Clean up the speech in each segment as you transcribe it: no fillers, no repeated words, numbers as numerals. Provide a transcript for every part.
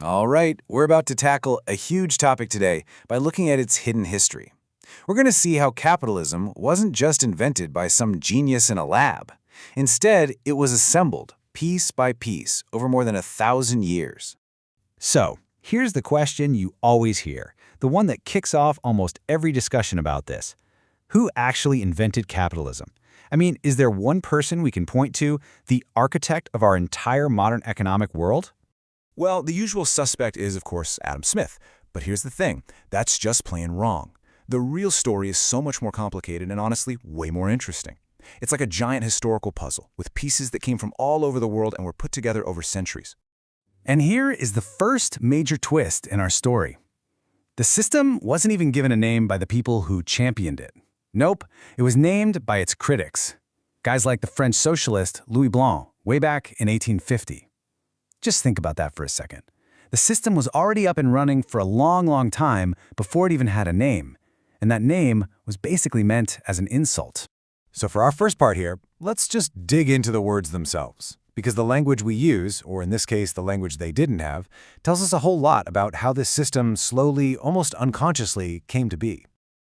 All right, we're about to tackle a huge topic today by looking at its hidden history. We're going to see how capitalism wasn't just invented by some genius in a lab. Instead, it was assembled, piece by piece, over more than 1,000 years. So, here's the question you always hear, the one that kicks off almost every discussion about this. Who actually invented capitalism? I mean, is there one person we can point to, the architect of our entire modern economic world? Well, the usual suspect is, of course, Adam Smith. But here's the thing, that's just plain wrong. The real story is so much more complicated and honestly way more interesting. It's like a giant historical puzzle with pieces that came from all over the world and were put together over centuries. And here is the first major twist in our story. The system wasn't even given a name by the people who championed it. Nope, it was named by its critics. Guys like the French socialist Louis Blanc, way back in 1850. Just think about that for a second. The system was already up and running for a long time before it even had a name. And that name was basically meant as an insult. So for our first part here, let's just dig into the words themselves. Because the language we use, or in this case the language they didn't have, tells us a whole lot about how this system slowly, almost unconsciously, came to be.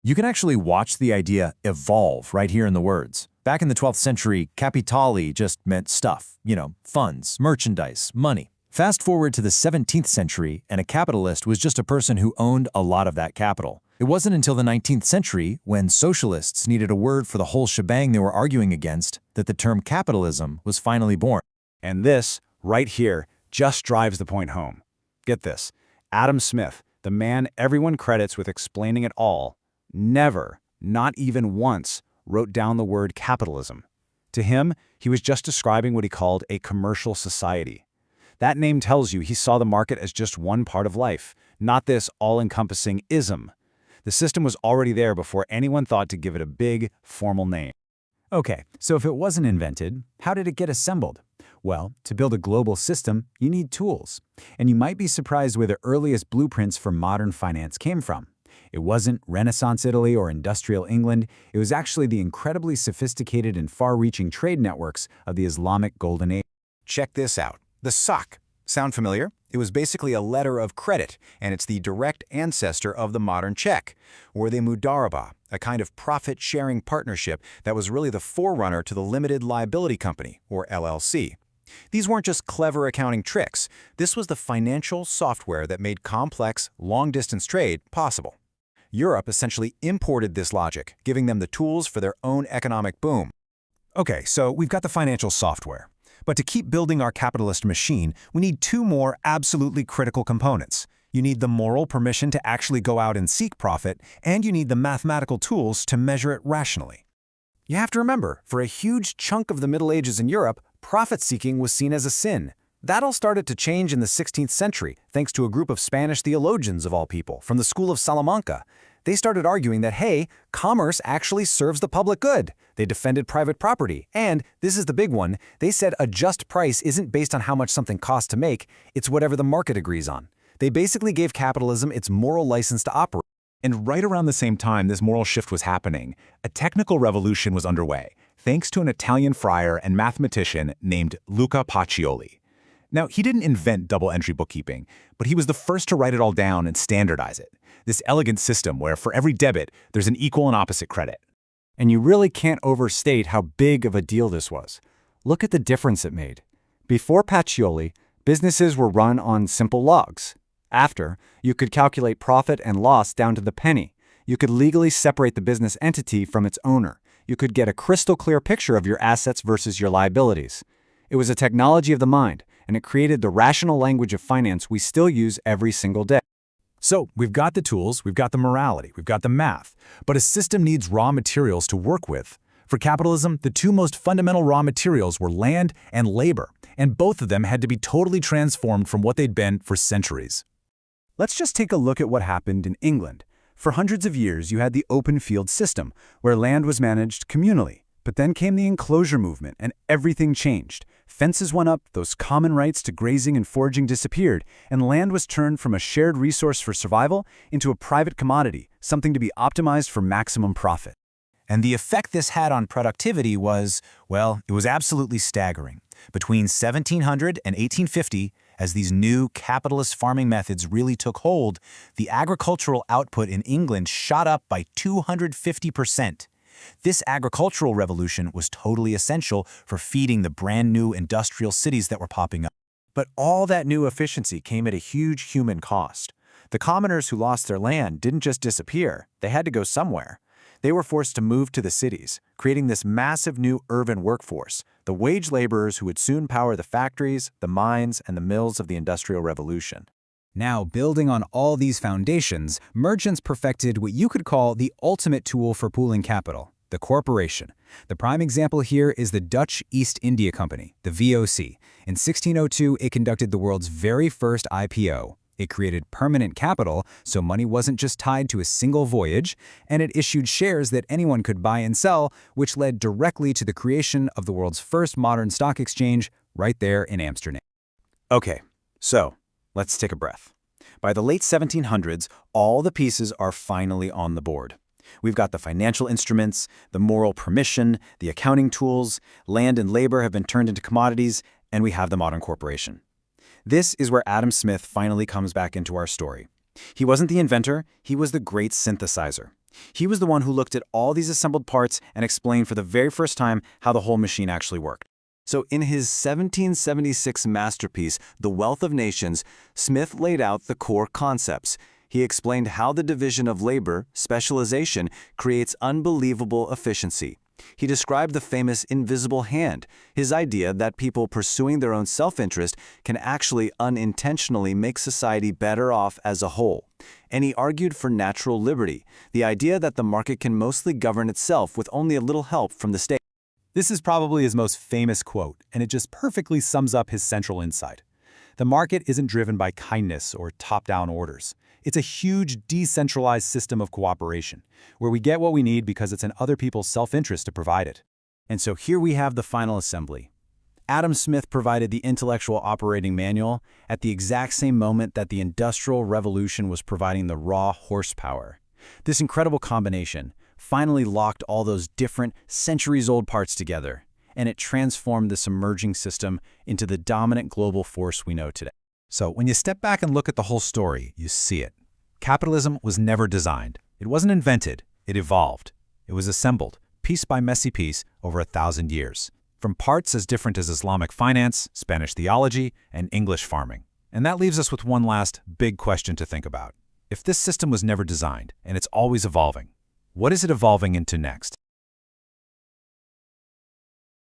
You can actually watch the idea evolve right here in the words. Back in the 12th century, capitali just meant stuff, funds, merchandise, money. Fast forward to the 17th century, and a capitalist was just a person who owned a lot of that capital. It wasn't until the 19th century, when socialists needed a word for the whole shebang they were arguing against, that the term capitalism was finally born. And this, right here, just drives the point home. Get this, Adam Smith, the man everyone credits with explaining it all, never, not even once, wrote down the word capitalism. To him, he was just describing what he called a commercial society. That name tells you he saw the market as just one part of life, not this all-encompassing ism. The system was already there before anyone thought to give it a big, formal name. Okay, so if it wasn't invented, how did it get assembled? Well, to build a global system, you need tools. And you might be surprised where the earliest blueprints for modern finance came from. It wasn't Renaissance Italy or industrial England. It was actually the incredibly sophisticated and far-reaching trade networks of the Islamic Golden Age. Check this out. The SOC. Sound familiar? It was basically a letter of credit, and it's the direct ancestor of the modern check, or the mudaraba, a kind of profit-sharing partnership that was really the forerunner to the limited liability company, or LLC. These weren't just clever accounting tricks. This was the financial software that made complex, long-distance trade possible. Europe essentially imported this logic, giving them the tools for their own economic boom. Okay, so we've got the financial software. But to keep building our capitalist machine, we need two more absolutely critical components. You need the moral permission to actually go out and seek profit, and you need the mathematical tools to measure it rationally. You have to remember, for a huge chunk of the Middle Ages in Europe, profit-seeking was seen as a sin. That all started to change in the 16th century, thanks to a group of Spanish theologians of all people from the School of Salamanca. They started arguing that, hey, commerce actually serves the public good. They defended private property, and, this is the big one, they said a just price isn't based on how much something costs to make, it's whatever the market agrees on. They basically gave capitalism its moral license to operate. And right around the same time this moral shift was happening, a technical revolution was underway, thanks to an Italian friar and mathematician named Luca Pacioli. Now, he didn't invent double-entry bookkeeping, but he was the first to write it all down and standardize it. This elegant system where for every debit, there's an equal and opposite credit. And you really can't overstate how big of a deal this was. Look at the difference it made. Before Pacioli, businesses were run on simple logs. After, you could calculate profit and loss down to the penny. You could legally separate the business entity from its owner. You could get a crystal clear picture of your assets versus your liabilities. It was a technology of the mind, and it created the rational language of finance we still use every single day. So, we've got the tools, we've got the morality, we've got the math, but a system needs raw materials to work with. For capitalism, the two most fundamental raw materials were land and labor, and both of them had to be totally transformed from what they'd been for centuries. Let's just take a look at what happened in England. For hundreds of years, you had the open field system, where land was managed communally. But then came the enclosure movement, and everything changed. Fences went up, those common rights to grazing and foraging disappeared, and land was turned from a shared resource for survival into a private commodity, something to be optimized for maximum profit. And the effect this had on productivity was, well, it was absolutely staggering. Between 1700 and 1850, As these new capitalist farming methods really took hold, the agricultural output in England shot up by 250%. This agricultural revolution was totally essential for feeding the brand new industrial cities that were popping up. But all that new efficiency came at a huge human cost. The commoners who lost their land didn't just disappear, they had to go somewhere. They were forced to move to the cities, creating this massive new urban workforce, the wage laborers who would soon power the factories, the mines, and the mills of the Industrial Revolution. Now, building on all these foundations, merchants perfected what you could call the ultimate tool for pooling capital, the corporation. The prime example here is the Dutch East India Company, the VOC. In 1602, it conducted the world's very first IPO. It created permanent capital, so money wasn't just tied to a single voyage, and it issued shares that anyone could buy and sell, which led directly to the creation of the world's first modern stock exchange right there in Amsterdam. Okay, so let's take a breath. By the late 1700s, all the pieces are finally on the board. We've got the financial instruments, the moral permission, the accounting tools, land and labor have been turned into commodities, and we have the modern corporation. This is where Adam Smith finally comes back into our story. He wasn't the inventor, he was the great synthesizer. He was the one who looked at all these assembled parts and explained for the very first time how the whole machine actually worked. So in his 1776 masterpiece, The Wealth of Nations, Smith laid out the core concepts. He explained how the division of labor, specialization, creates unbelievable efficiency. He described the famous invisible hand, his idea that people pursuing their own self-interest can actually unintentionally make society better off as a whole. And he argued for natural liberty, the idea that the market can mostly govern itself with only a little help from the state. This is probably his most famous quote, and it just perfectly sums up his central insight. The market isn't driven by kindness or top-down orders. It's a huge decentralized system of cooperation, where we get what we need because it's in other people's self-interest to provide it. And so here we have the final assembly. Adam Smith provided the intellectual operating manual at the exact same moment that the Industrial Revolution was providing the raw horsepower. This incredible combination finally locked all those different, centuries-old parts together, and it transformed this emerging system into the dominant global force we know today. So when you step back and look at the whole story, you see it. Capitalism was never designed. It wasn't invented. It evolved. It was assembled, piece by messy piece, over 1,000 years, from parts as different as Islamic finance, Spanish theology, and English farming. And that leaves us with one last big question to think about. If this system was never designed, and it's always evolving, what is it evolving into next?